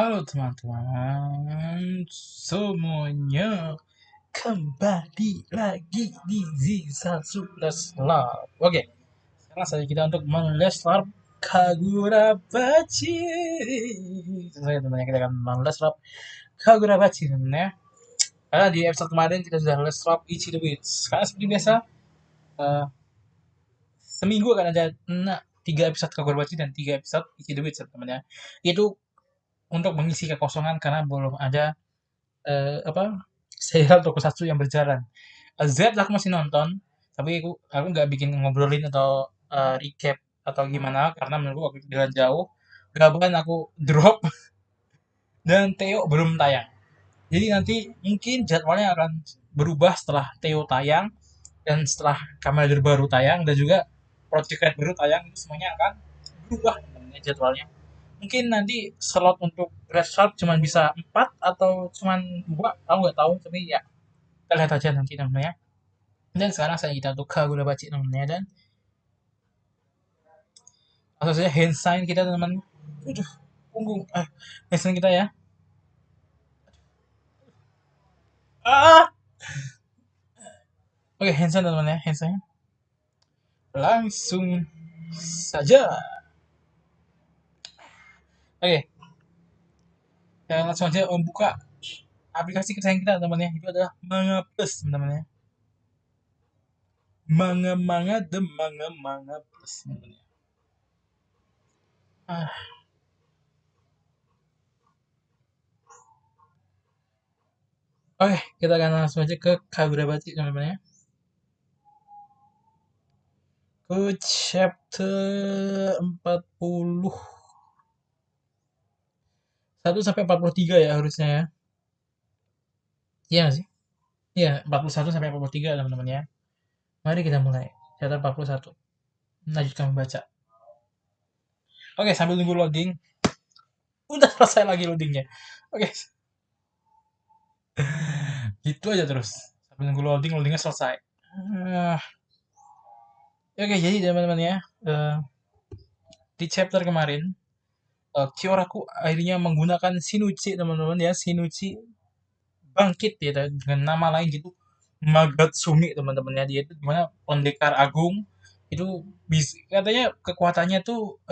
Halo teman-teman semuanya, kembali lagi di Zisa Sudas Lab. Oke, sekarang saja kita untuk meles lab Kagura Bachi. Saya tentunya kita akan meles lab Kagura Bachi teman-teman ya. Karena di episode kemarin kita sudah les lab Ichi the Witch. Karena seperti biasa, eh, seminggu akan ada 3 episode Kagura Bachi dan 3 episode Ichi the Witch teman-teman ya. Itu untuk mengisi kekosongan karena belum ada apa serial tokusatsu yang berjalan. Z aku masih nonton, tapi aku nggak bikin ngobrolin atau recap atau gimana karena menurutku waktu itu jalan jauh. Gaban aku drop dan Theo belum tayang. Jadi nanti mungkin jadwalnya akan berubah setelah Theo tayang dan setelah Kamen Rider baru tayang dan juga Project Red baru tayang, itu semuanya akan berubah jadwalnya. Mungkin nanti slot untuk Red Shark cuma bisa 4 atau cuma 2, aku nggak tahu, tapi ya kita lihat aja nanti namanya. Dan sekarang saya kita untuk Kagura Bachi namanya, dan langsung saja hand sign kita teman. Aduh, punggung. Hand sign kita ya. Ah, oke, hand sign teman ya, hand sign. Langsung saja. Oke, kita langsung aja membuka aplikasi kesayangan kita teman ya. Itu adalah Manga Plus teman-teman ya. Manga the Manga Plus teman ya. Oke, kita akan langsung aja ke Kagura Bachi teman-teman ya. Ke chapter 41 sampai 43 ya harusnya ya. Iya nggak sih? Iya, 41 sampai 43 teman-teman ya. Mari kita mulai. Chapter 41. Lanjutkan membaca. Oke, sambil nunggu loading. Udah selesai lagi loadingnya. Oke, gitu aja terus. Sambil nunggu loadingnya selesai. Ah, Oke, jadi teman-teman ya. eh, di chapter kemarin, Kyoraku akhirnya menggunakan Shinuchi teman-teman ya. Shinuchi bangkit ya dengan nama lain gitu, Magatsumi teman-teman ya. Dia itu gimana pendekar agung itu bisa, katanya kekuatannya tuh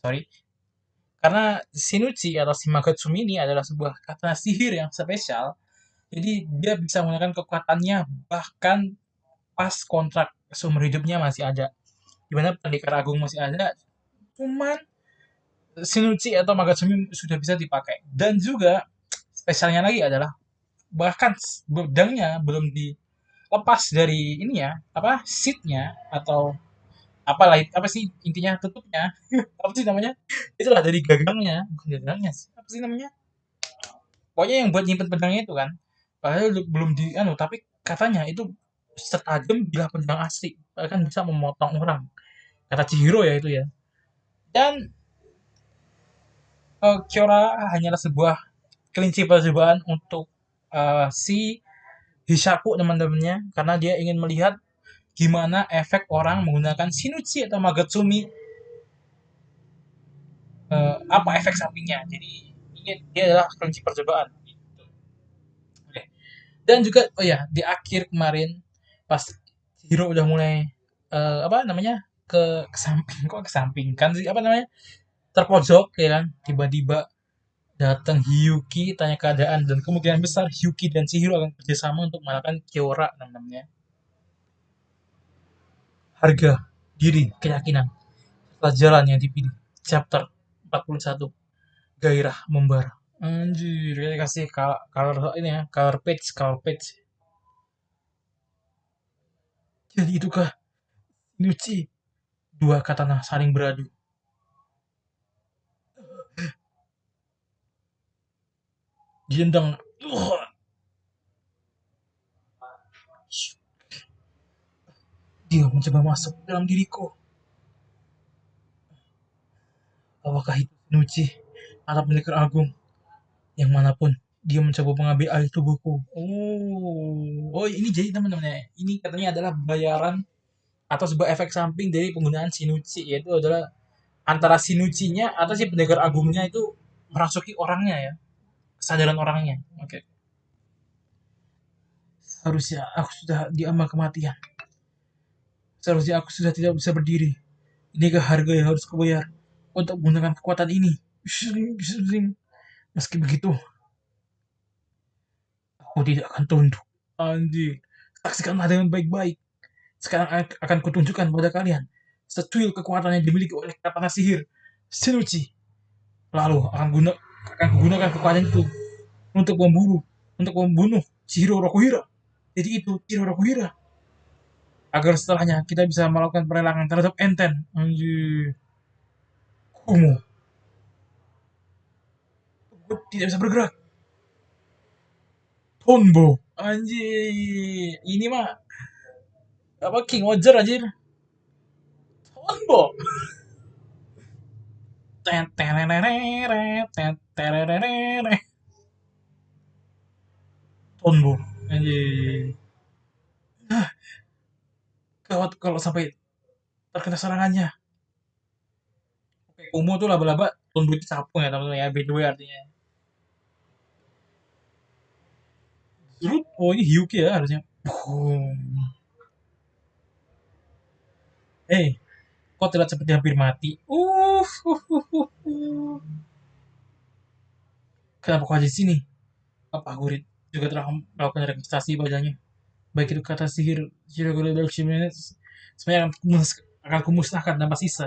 sorry, karena Shinuchi atau si Magatsumi ini adalah sebuah kata sihir yang spesial. Jadi dia bisa menggunakan kekuatannya bahkan pas kontrak seumur hidupnya masih ada. Gimana pendekar agung masih ada, cuman Shinuchi atau Magatsumi sudah bisa dipakai. Dan juga spesialnya lagi adalah bahkan pedangnya belum dilepas dari ini ya, apa seatnya atau apa sih intinya tutupnya apa sih namanya, itulah dari gagangnya, bukan gagangnya sih, apa sih namanya, pokoknya yang buat nyimpen pedangnya itu kan, padahal belum di anu, tapi katanya itu setajam bila pedang asli, bahkan bisa memotong orang, kata Chihiro ya itu ya. Dan Kyora hanyalah sebuah kelinci percobaan untuk si Hishaku teman-temannya, karena dia ingin melihat gimana efek orang menggunakan Shinuchi atau Magatsumi, apa efek sampingnya. Jadi ini dia adalah kelinci percobaan. Oke. Dan juga oh ya, di akhir kemarin pas Hiro udah mulai apa namanya, ke samping, kok ke samping kan sih, apa namanya, terpojok ya kan, tiba-tiba datang Hyuki tanya keadaan, dan kemungkinan besar Hyuki dan Chihiro akan kerjasama untuk mengalahkan Kiora namanya. Harga diri keyakinan setelah jalan yang dipilih. Chapter 41, gairah membara. Anjir, dia kasih color ini ya, color page. Jadi itukah Nuci? Dua katana saling beradu. Diendang. Dia mencoba masuk dalam diriku. Apakah itu Nuci atau pendekar agung? Yang manapun, dia mencoba mengambil alih tubuhku. Oh, ini jadi teman-teman ya. Ini katanya adalah bayaran atau sebuah efek samping dari penggunaan Shinuchi, yaitu adalah antara Shinuchi-nya atau si pendekar agungnya itu merasuki orangnya ya, kesadaran orangnya. Oke. Seharusnya aku sudah diambang kematian. Seharusnya aku sudah tidak bisa berdiri. Inikah harga yang harus kubayar untuk menggunakan kekuatan ini? Meski begitu, aku tidak akan tunduk. Anjir. Saksikanlah dengan baik-baik. Sekarang akan kutunjukkan pada kalian secuil kekuatan yang dimiliki oleh katana sihir Shinuchi. Lalu akan kugunakan kekuatan itu untuk membunuh Chihiro Rokuhira. Jadi itu Chihiro Rokuhira. Agar setelahnya kita bisa melakukan pelelangan terhadap Enten. Anjir. Kumu. Gue tidak bisa bergerak. Tonbo. Anjir. Ini mah apa King Roger anjir. Tonbo. Tonbo. Anjir. Gawat kalau sampai terkena serangannya. Oke, Kumu tuh laba-laba, Tonbo itu capung ya teman-teman ya. By the way artinya. Zerut. Oh ini Hyuki ya harusnya. Boom. Hey, kok terlihat seperti hampir mati? Kenapa kau ada di sini? Apa Gurit juga telah melakukan registrasi padanya? Baik itu kata sihir, Shirogoro Darkshimenes, sebenarnya akan kumusnahkan tanpa sisa.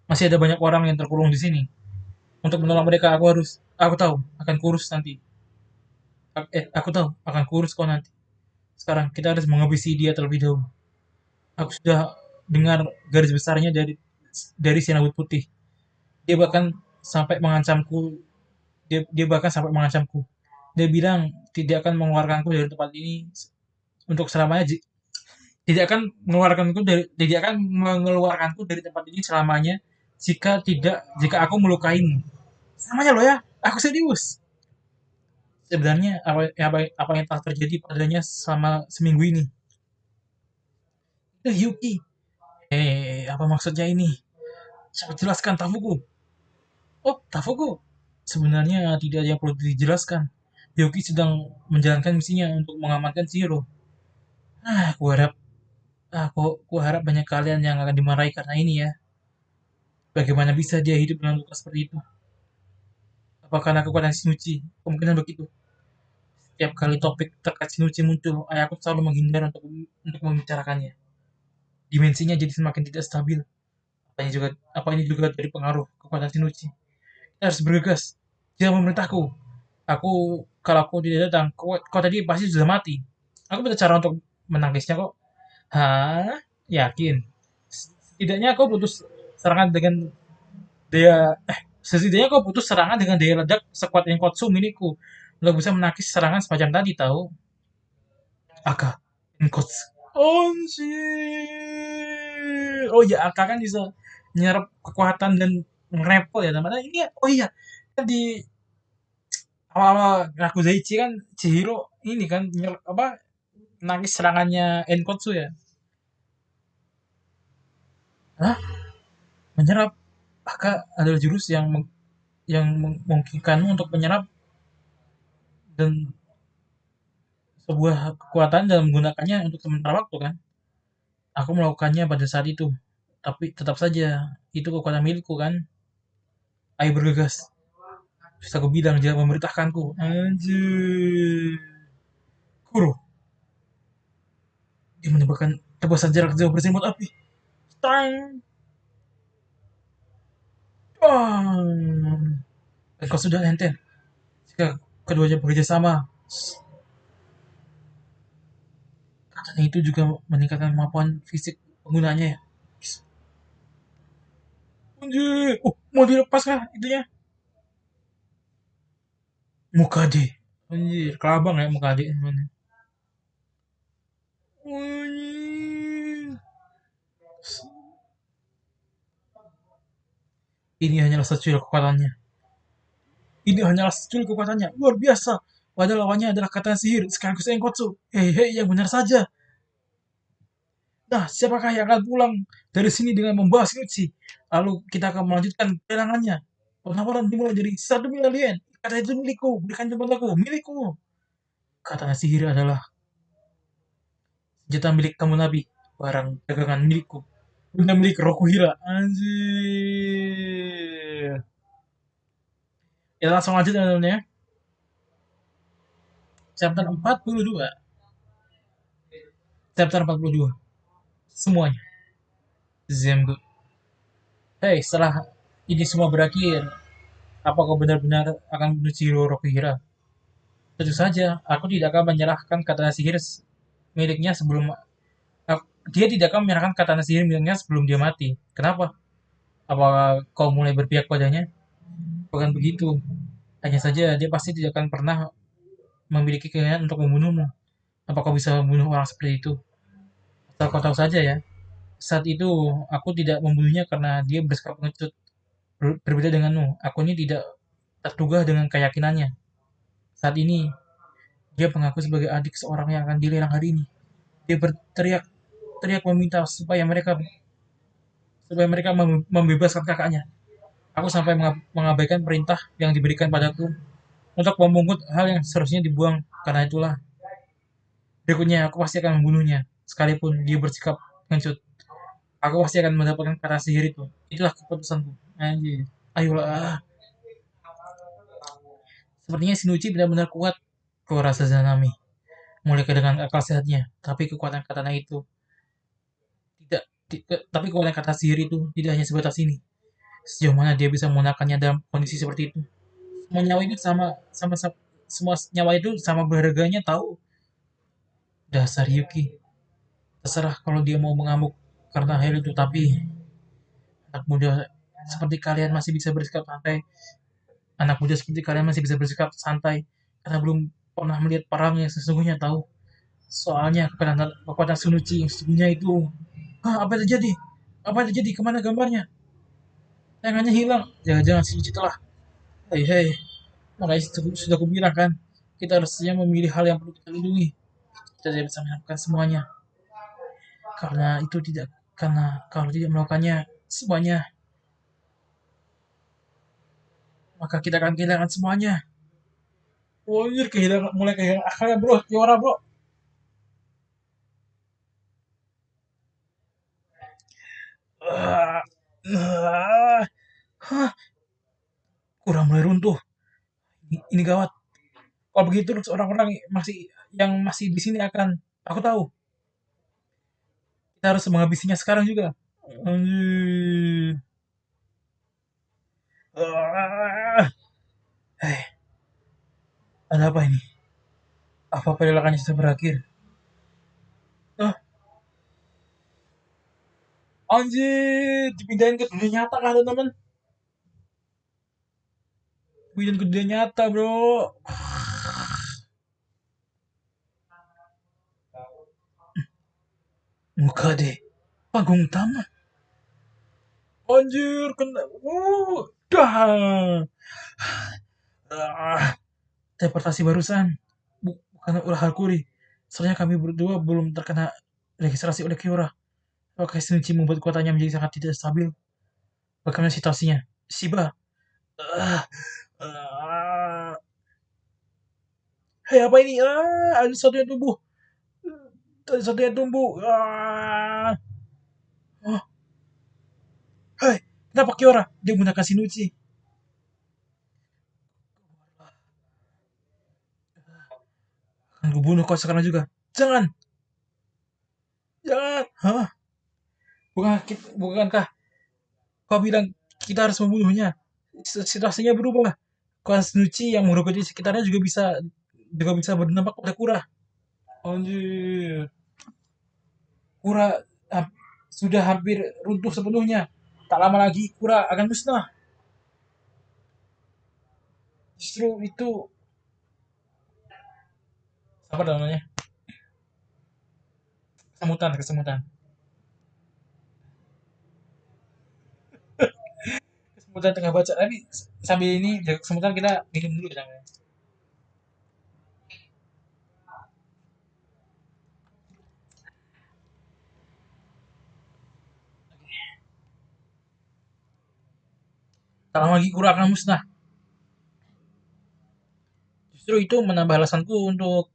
Masih ada banyak orang yang terkurung di sini. Untuk menolong mereka, aku tahu, akan kurus nanti. Aku tahu, akan kurus kau nanti. Sekarang kita harus menghabisi dia terlebih dahulu. Aku sudah dengar garis besarnya dari sinabut putih. Dia bahkan sampai mengancamku. Dia bahkan sampai mengancamku. Dia bilang tidak akan mengeluarkanku dari tempat ini untuk selamanya. Tidak akan mengeluarkanku dari tempat ini selamanya jika aku melukaimu. Selamanya loh ya, aku serius. Sebenarnya apa yang telah terjadi padanya selama seminggu ini? Itu Yuki. Apa maksudnya ini? Coba jelaskan Tafuku. Oh, Tafuku. Sebenarnya tidak ada yang perlu dijelaskan. Yuki sedang menjalankan misinya untuk mengamankan Shiro. Aku harap banyak kalian yang akan dimarahi karena ini ya. Bagaimana bisa dia hidup dengan luka seperti itu? Apakah karena kekuatan Shinuchi? Kemungkinan begitu. Setiap kali topik terkait Shinuchi muncul, ayahku selalu menghindar untuk membicarakannya. Dimensinya jadi semakin tidak stabil. Apa ini juga dari pengaruh kekuatan Shinuchi? Kita harus bergegas. Dia memerintahku. Kalau aku tidak datang, kau tadi pasti sudah mati. Aku punya cara untuk menangisnya kok. Hah? Yakin? Setidaknya kau putus serangan dengan setidaknya kau putus serangan dengan daya ledak sekuat Enkotsu milikku. Lo bisa menangkis serangan semacam tadi tahu? Aka, Enkotsu. Anjir. Oh iya, Aka kan bisa nyerap kekuatan dan ngerepel ya teman-teman. Ini oh iya, kan di awal-awal Rakuzaichi kan Chihiro ini kan nangkis serangannya Enkotsu ya. Hah? Menyerap? Aka adalah jurus yang memungkinkanmu untuk menyerap dan sebuah kekuatan dalam menggunakannya untuk sementara waktu kan. Aku melakukannya pada saat itu. Tapi tetap saja, itu kekuatan milikku kan. Ayo bergegas. Terus aku bilang, jangan memerintahkanku. Anjir. Kuro. Dia menembakkan tebasan jarak jauh berselimut api. Tang. Bang. Kau sudah enten. Jika keduanya bekerja sama, katanya itu juga meningkatkan kemampuan fisik penggunanya ya. Anjir. Oh, mau dilepas kah itunya? Mukade. Anjir, kelabang ya Mukade. Anjir. Ini hanyalah secuil kekuatannya. Ini hanyalah secuil kekuatannya. Luar biasa. Padahal lawannya adalah kata sihir sekaligus Enkotsu. Hei, yang benar saja. Nah, siapakah yang akan pulang dari sini dengan membawa Shinichi? Lalu kita akan melanjutkan pelangannya. Penawaran dimulai dari 1 miliar yen. Kata itu milikku, berikan kepadaku, milikku. Kata sihir adalah senjata milik kamu Nabi, barang dagangan milikku. Benda milik Rokuhira. Anjir. Ya langsung aja teman-teman ya. Chapter 42. Chapter 42. Semuanya. Zemgu. Hei, setelah ini semua berakhir, apa kau benar-benar akan bunuh Chihiro Rokuhira? Tentu saja, aku tidak akan menyerahkan katana sihir miliknya sebelum dia tidak akan menyerahkan katana sihir miliknya sebelum dia mati. Kenapa? Apakah kau mulai berpihak padanya? Bukan begitu. Hanya saja dia pasti tidak akan pernah memiliki keinginan untuk membunuhmu. Apa kau bisa membunuh orang seperti itu? Asal kau tahu saja ya. Saat itu aku tidak membunuhnya karena dia bersikap pengecut. Berbeda denganmu, aku ini tidak terduga dengan keyakinannya. Saat ini, dia mengaku sebagai adik seorang yang akan dilelang hari ini. Dia berteriak teriak meminta supaya mereka membebaskan kakaknya. Aku sampai mengabaikan perintah yang diberikan padaku untuk memungut hal yang seharusnya dibuang. Karena itulah, berikutnya aku pasti akan membunuhnya, sekalipun dia bersikap pengecut. Aku pasti akan mendapatkan kata sihir itu. Itulah keputusanku. Anjir. Ayolah. Sepertinya Shinuchi benar-benar kuat. Kau rasa Zanami. Mulai dengan akal sehatnya. Tapi kekuatan katana itu tidak. Tapi kekuatan kata sihir itu tidak hanya sebatas ini. Sejauh mana dia bisa menggunakannya dalam kondisi seperti itu. Semua nyawa itu semua nyawa itu sama berharganya tahu. Dasar Yuki. Terserah kalau dia mau mengamuk karena hal itu, tapi anak muda seperti kalian masih bisa bersikap santai. Anak muda seperti kalian masih bisa bersikap santai karena belum pernah melihat perang yang sesungguhnya tahu. Soalnya kekuatan Sunuchi yang sesungguhnya itu. Hah, apa yang terjadi? Apa yang terjadi? Kemana gambarnya? Tangannya hilang. Jangan-jangan Sunuchi telah. Hei, hei. Makanya sudah aku bilang kan, kita harusnya memilih hal yang perlu kita lindungi. Kita tidak bisa melakukan semuanya. Karena kalau tidak melakukannya semuanya, maka kita akan kehilangan semuanya. Oh, anjir, mulai kehilangan akalnya bro, Kiwara bro. Ah, ah, hah, kurang mulai runtuh. Ini gawat. Kalau begitu orang-orang yang masih di sini akan, aku tahu, kita harus menghabisinya sekarang juga. Anjir. Ah, hei, ada apa ini? Apa pelelakannya sudah berakhir? Ah, anjir, dipindahin ke dunia nyata kan teman-teman? Pindahin ke dunia nyata bro. Muka deh. Panggung utama. Anjir, kena. Dah. Ah, teleportasi barusan. Bukan ulah Halkuri. Soalnya kami berdua belum terkena registrasi oleh Kiora. Apakah Shinichi membuat kekuatannya menjadi sangat tidak stabil? Bagaimana situasinya? Shiba. Ah, ah. Hei, apa ini? Ada sesuatu yang tumbuh. Ada sesuatu yang tumbuh. Oh, hei, kenapa Kiora? Dia menggunakan Shinichi. Akan kubunuh kau sekarang juga. Jangan, jangan. Hah? Bukankah kau bilang kita harus membunuhnya? Situasinya berubah. Kozuchi yang merugut di sekitarnya juga bisa berdampak pada Kura. Anjir. Kura ah, sudah hampir runtuh sepenuhnya. Tak lama lagi Kura akan musnah. Justru itu apa namanya? Kesemutan. Kesemutan tengah baca. Tapi sambil ini jaga kesemutan kita minum dulu ya. Tak lama lagi Kura akan musnah. Justru itu menambah alasanku untuk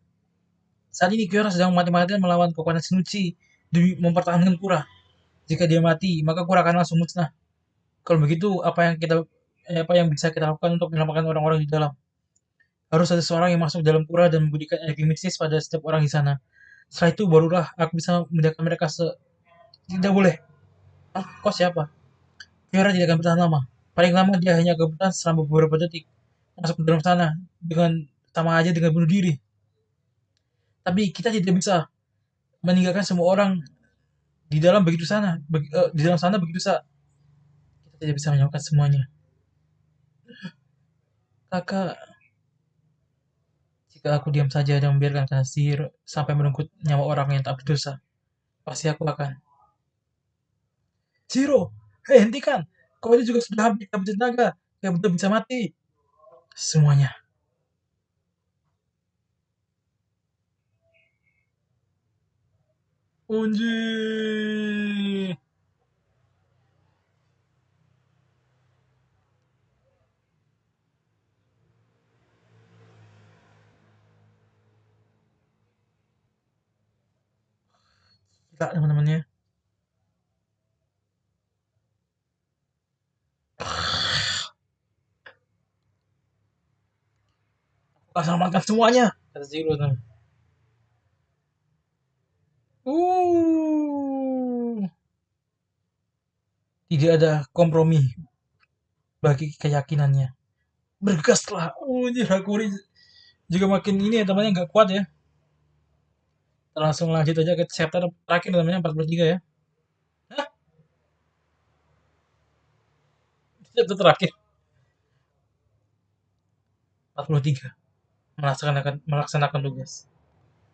saat ini Kyora sedang mati-matian melawan kekuatan Shinichi demi mempertahankan Kura. Jika dia mati, maka Kura akan langsung musnah. Kalau begitu, apa yang bisa kita lakukan untuk menyelamatkan orang-orang di dalam? Harus ada seorang yang masuk dalam Kura dan memberikan energi mistis pada setiap orang di sana. Setelah itu barulah aku bisa membedakan mereka tidak boleh. Ah, kau siapa? Kyora tidak akan bertahan lama. Paling lama dia hanya akan bertahan selama beberapa detik. Masuk ke dalam sana dengan sama aja dengan bunuh diri. Tapi kita tidak bisa meninggalkan semua orang di dalam di dalam sana begitu saja. Kita tidak bisa menyelamatkan semuanya. Kakak, jika aku diam saja dan membiarkan kena sihir sampai merenggut nyawa orang yang tak berdosa, pasti aku akan. Zero, hei hentikan! Kau itu juga sudah hampir habis tenaga, yang betul bisa mati. Semuanya. Unji. Kita teman-temannya. Aku selamatkan semuanya. Kata Zero. Uh. Tidak ada kompromi bagi keyakinannya. Bergaslah. Unji Hakuri juga makin ini ya temannya nggak kuat ya. Kita langsung lanjut aja ke chapter terakhir namanya 43 ya. Hah? Chapter terakhir 43. Melaksanakan tugas.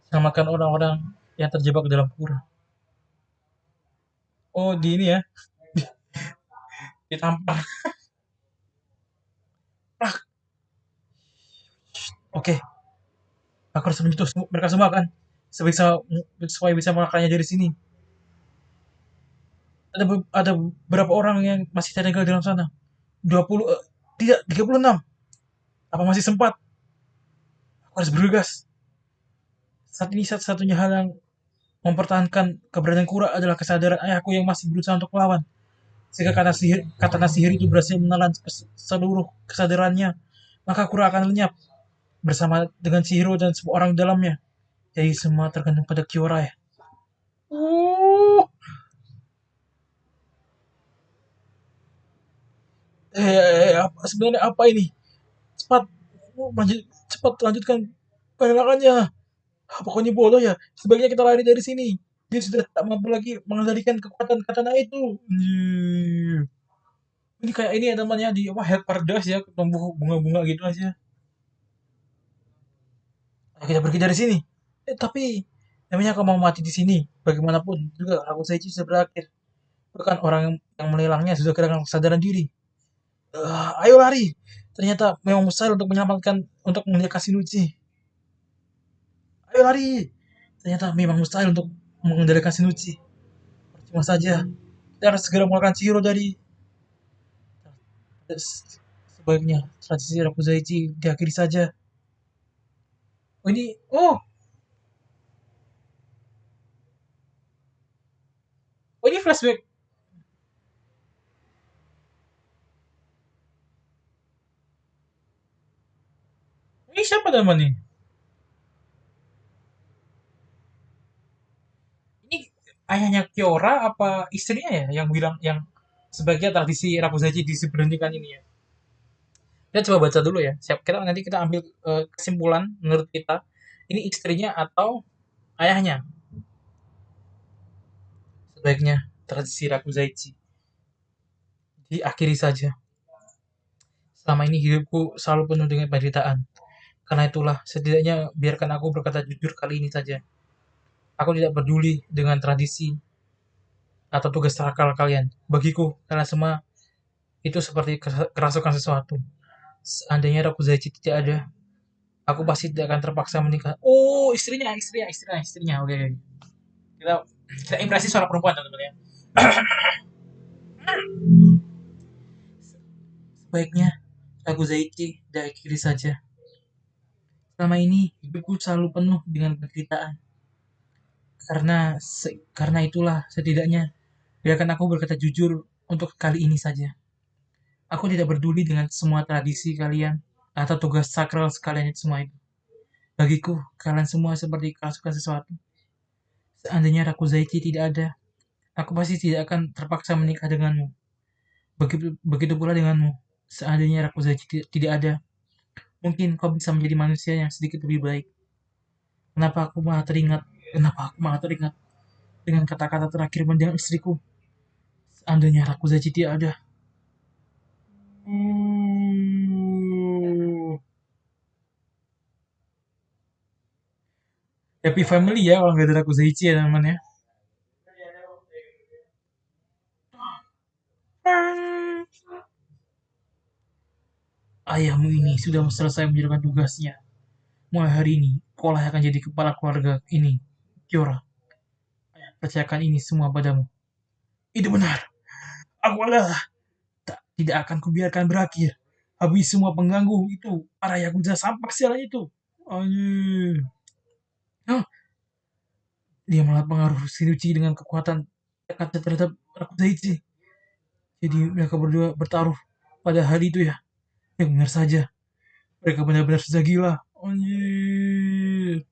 Selamatkan orang-orang yang terjebak dalam pura. Oh, di ini ya, ditampar. Ah, oke, aku harus menyentuh mereka semua kan. Supaya bisa mengakalnya dari sini. Ada berapa orang yang masih tertinggal dalam sana? 20 tidak 36. Apa masih sempat? Aku harus bergegas. Saat ini satu-satunya hal yang mempertahankan keberadaan Kura adalah kesadaran ayahku yang masih berusaha untuk melawan. Jika katana sihir itu berhasil menelan seluruh kesadarannya, maka Kura akan lenyap bersama dengan Chihiro dan semua orang di dalamnya. Jadi semua tergantung pada Kyora ya. Uh, sebenarnya apa ini? Cepat, cepat lanjutkan penelakannya. Pokoknya bodoh ya. Sebaiknya kita lari dari sini. Dia sudah tak mampu lagi mengendalikan kekuatan katana itu. Ini kayak ini ya temannya di apa Head Paradise ya, tumbuh bunga-bunga gitu aja. Ayo kita pergi dari sini. Tapi namanya kau mau mati di sini. Bagaimanapun juga aku Seichi sudah berakhir. Bahkan orang yang melelangnya sudah kehilangan kesadaran diri. Ayo lari. Ternyata memang mustahil untuk menghentikan Shinuchi. Ayo lari. Ternyata memang mustahil untuk mengendalikan Shinuchi. Percuma saja. Kita harus segera mengeluarkan Chihiro dari sebaiknya transisi Rakuzaichi diakhiri saja. Oh ini, ini flashback. Ini siapa namanya? Ini ayahnya Kiora apa istrinya ya yang bilang yang sebagai tradisi Rakuzaji diberhentikan ini ya. Kita coba baca dulu ya. Siap, nanti kita ambil kesimpulan menurut kita ini istrinya atau ayahnya. Sebaiknya tradisi Rakuzaichi diakhiri saja. Selama ini hidupku selalu penuh dengan penderitaan. Karena itulah, setidaknya biarkan aku berkata jujur kali ini saja. Aku tidak peduli dengan tradisi atau tugas terakal kalian. Bagiku, karena semua itu seperti kerasukan sesuatu. Seandainya Rakuzaichi tidak ada, aku pasti tidak akan terpaksa menikah. Oh, istrinya. Oke, okay. Kita impresi suara perempuan teman-teman ya. Sebaiknya Rakuzaichi dari kiri saja. Selama ini hidupku selalu penuh dengan penderitaan. Karena itulah setidaknya biarkan aku berkata jujur untuk kali ini saja. Aku tidak peduli dengan semua tradisi kalian atau tugas sakral sekalian itu semua itu. Bagiku, kalian semua seperti kerasukan sesuatu. Seandainya Rakuzaichi tidak ada, aku pasti tidak akan terpaksa menikah denganmu. Begitu pula denganmu. Seandainya Rakuzaichi tidak ada, mungkin kau bisa menjadi manusia yang sedikit lebih baik. Kenapa aku malah teringat? Kenapa aku malah teringat dengan kata-kata terakhir mendiang istriku? Seandainya Rakuzaichi tidak ada. Happy family ya kalau nggak ada Rakuzaichi ya namanya. Ayahmu ini sudah selesai menjalankan tugasnya. Mulai hari ini, kau lah akan jadi kepala keluarga ini, Kiora. Percayakan ini semua padamu. Itu benar. Aku adalah tidak akan kubiarkan berakhir. Habis semua pengganggu itu, para Yakuza sampak sialan itu. Anjir. Hah? Dia malah pengaruh Shinichi dengan kekuatan tekadnya terhadap Rakuzaichi. Jadi mereka berdua bertaruh pada hari itu ya. Ya benar saja. Mereka benar-benar sudah gila. Anjir.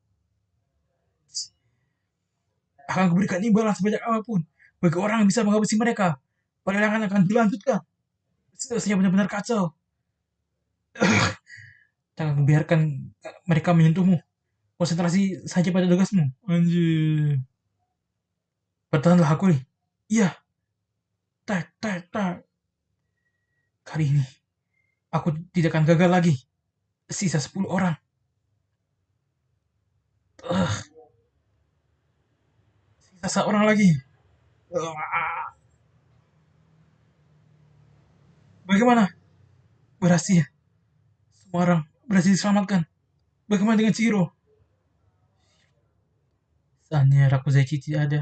Akan kuberikan imbalan sebanyak apapun bagi orang yang bisa menghabisi mereka. Perlawanan akan dilanjutkan. Situasinya benar-benar kacau. Jangan biarkan mereka menyentuhmu. Konsentrasi saja pada tugasmu. Anjir. Bertahanlah aku nih. Iya. Tak, tak, tak. Kali ini aku tidak akan gagal lagi. Sisa 10 orang. Uh, Sisa seorang lagi. Bagaimana? Berhasil. Semua orang berhasil diselamatkan. Bagaimana dengan Chiro? Seandainya Rakuzaichi tidak ada,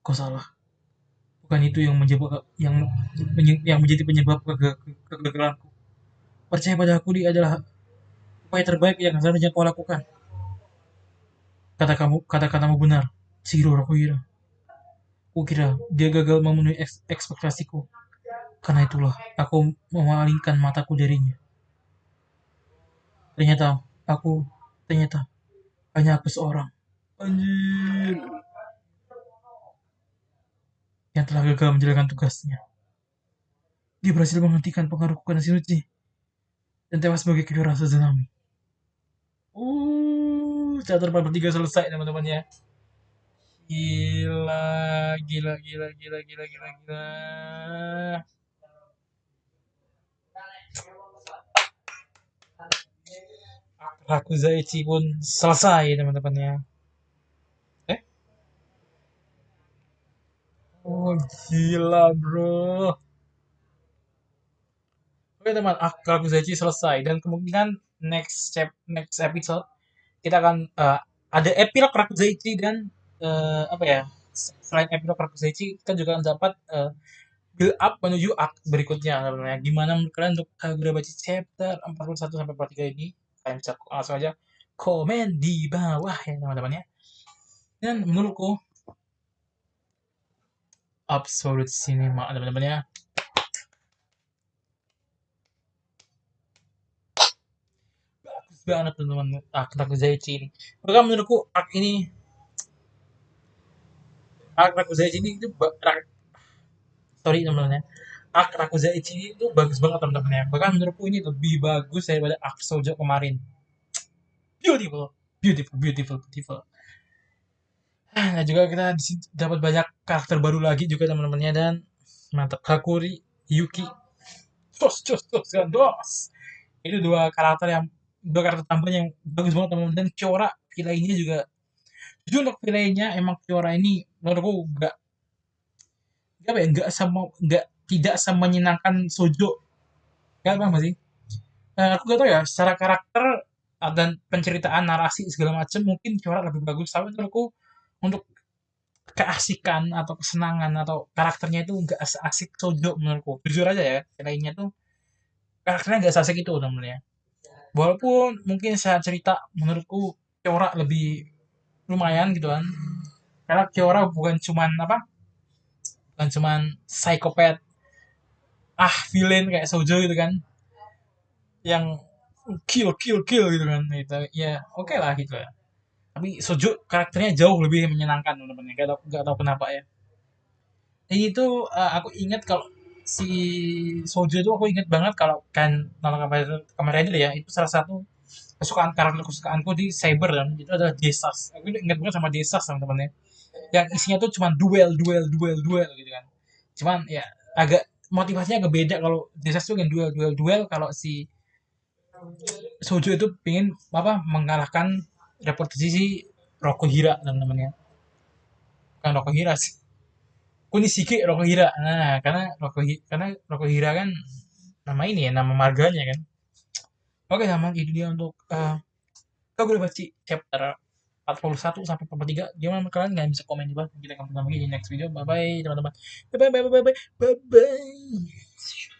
kau salah. Bukan itu yang yang menjadi penyebab kegagalanku. Percaya pada aku, dia adalah upaya terbaik yang seharusnya kau lakukan. Kata-katamu benar. Chiro Rakuhira. Kukira dia gagal memenuhi ekspektasiku. Karena itulah aku memalingkan mataku darinya. Ternyata aku ternyata hanya aku seorang. Anjir. Yang telah gagal menjalankan tugasnya. Dia berhasil menghentikan pengaruh Kukana Shinichi dan tewas sebagai Kyora Sazanami. Chapter 43 selesai teman-teman ya. Gila, gila, gila, gila, gila, gila, gila. Rakuzaichi pun selesai teman-teman ya. Eh? Oh gila bro. Oke teman, Rakuzaichi selesai dan kemungkinan next episode kita akan ada epilog Rakuzaichi dan apa ya? Selain epilog Rakuzaichi, kita juga akan dapat build up menuju arc berikutnya sebenarnya. Gimana menurut kalian untuk Kagurabachi chapter 41 sampai 43 ini? Kalian bisa langsung aja komen di bawah ya teman-teman ya. Dan menurutku Absolute Cinema teman-teman ya. Bagus banget teman-teman arc Rakuzaichi ini. Bahkan menurutku arc Rakuzaichi ini itu sorry teman-teman ya. Arc Rakuzaichi itu bagus banget teman-teman ya. Bahkan menurutku ini lebih bagus daripada arc Shoujo kemarin. Beautiful, beautiful, beautiful, beautiful. Nah juga kita dapat banyak karakter baru lagi juga teman-temannya dan mantap Hakuri, Yuki, dos gandos. Itu dua karakter tambahan yang bagus banget teman-teman dan Chora villainnya juga. Jujur untuk villainnya emang Chora ini menurutku nggak tidak menyenangkan Sojo. Gak apa sih? Aku gak tau ya secara karakter dan penceritaan narasi segala macam mungkin Chora lebih bagus tapi menurutku untuk keasikan atau kesenangan atau karakternya itu nggak asik Sojo menurutku. Jujur aja ya, lainnya tuh karakternya nggak seasik itu temennya. Walaupun mungkin saya cerita menurutku Kiora lebih lumayan gitu kan. Karena Kiora bukan cuman apa? Bukan cuman psikopat villain kayak Sojo gitu kan, yang kill gitu kan gitu ya, oke lah gitu ya. Tapi Sojo karakternya jauh lebih menyenangkan teman-teman, gak tau kenapa ya. Itu aku ingat kalau si Sojo itu aku ingat banget kalau kan nonton Kamen Rider ya, itu salah satu karakter kesukaanku di Cyber kan, itu adalah Desas. Aku ingat banget sama Desas teman-teman ya, yang isinya tuh cuma duel gitu kan. Cuman ya agak motivasinya agak beda kalau Desas tuh kan duel. Kalau si Sojo itu pengen apa mengalahkan reputasi si Rokuhira teman-teman ya. Bukan Rokuhira sih. Kunishige Rokuhira. Nah, karena Rokuhira kan nama ini ya, nama marganya kan. Oke, sama itu dia untuk Kagurabachi chapter 41 sampai 43. Gimana kalian nggak bisa komen juga? Kita akan ketemu lagi di next video. Bye bye teman-teman. Bye bye bye bye bye bye bye.